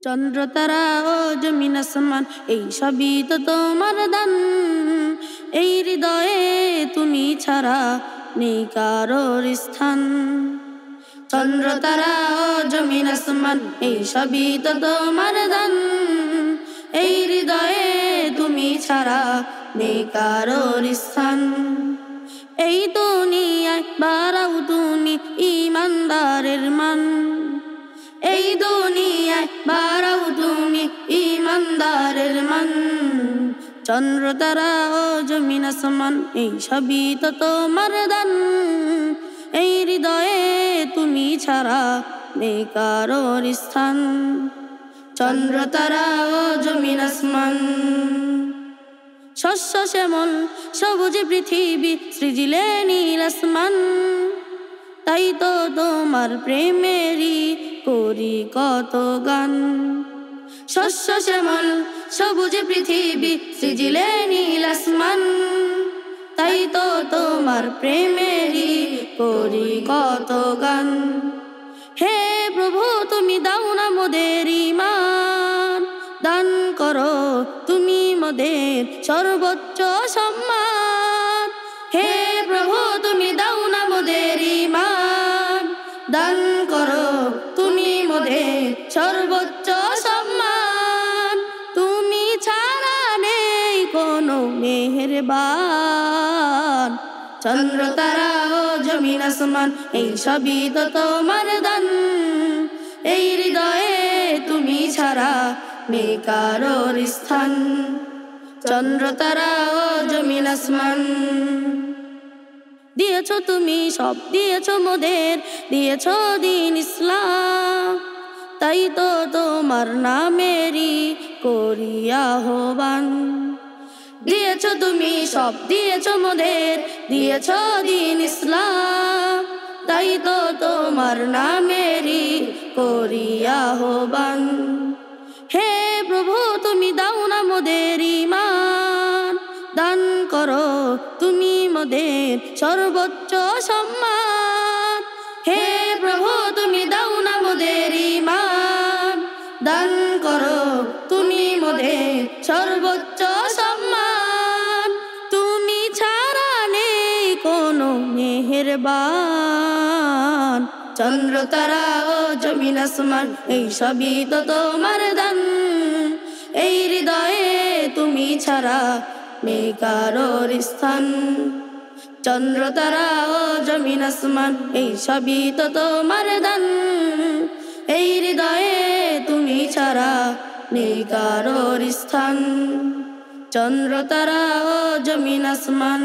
চন্দ্র তারা ও জমিন আসমান এই সবই তো তোমার দান। এই হৃদয়ে তুমি ছাড়া নেই কারোর স্থান। চন্দ্র তারা ও জমিন আসমান এই সবই তো তোমার দান। এই হৃদয়ে তুমি ছাড়া নেই কারোর স্থান। এই দুনিয়ায় বাড়াও তুমি ঈমানদারের মান। এই দুনিয়ায় বাড়াও তুমি ঈমানদারের মান। চন্দ্র তারা ও জমিন আসমান এই সবই তো তোমার দান। এই হৃদয়ে তুমি ছাড়া নেই কারোর স্থান। চন্দ্র তারা ও জমিন আসমান। শস্য শ্যামল সবুজ পৃথিবী সৃজিলে নীল আসমান। তাই তো তোমার প্রেমেরই করি কত গান। শস্য শ্যামল সবুজ পৃথিবী সৃজিলে নীল আসমান। তাই তো তোমার প্রেমেরই করি কত গান। হে প্রভু তুমি দাও না মোদের ঈমান। দান করো তুমি মোদের সর্বোচ্চ সম্মান। হে প্রভু তুমি দাও না মোদের ঈমান। দান করো তুমি মোদের সর্বোচ্চ সম্মান। তুমি ছাড়া নেই কোনো মেহেরবান। চন্দ্র তারা ও জমিন আসমান এই সবই তো তোমার দান। এই হৃদয়ে তুমি ছাড়া নেই কারোর স্থান। চন্দ্র তারা ও জমিন আসমান। দিয়েছো তুমি সব দিয়েছো মোদের, দিয়েছো দিন ইসলাম। তাই তো তোমার নামেরই করি আহ্বান। দিয়েছো তুমি সব দিয়েছো মোদের, দিয়েছো দিন ইসলাম। তাই তো তোমার নামেরই করি আহ্বান। হে প্রভু তুমি দাও না মোদের ঈমান। দান করো তুমি মোদের সর্বোচ্চ সম্মান। হে প্রভু তুমি দাও না মোদের ঈমান। দান করো তুমি মোদের সর্বোচ্চ সম্মান। তুমি ছাড়া নেই কোনো মেহেরবান। চন্দ্র তারা ও জমিন আসমান এই সবই তো তোমার দান। এই হৃদয়ে তুমি ছাড়া নেই কারোর স্থান। চন্দ্র তারা ও জমিন আসমান এই সবই তো তোমার দান। এই হৃদয়ে তুমি ছাড়া নেই কারোর স্থান। চন্দ্র তারা ও জমিন আসমান।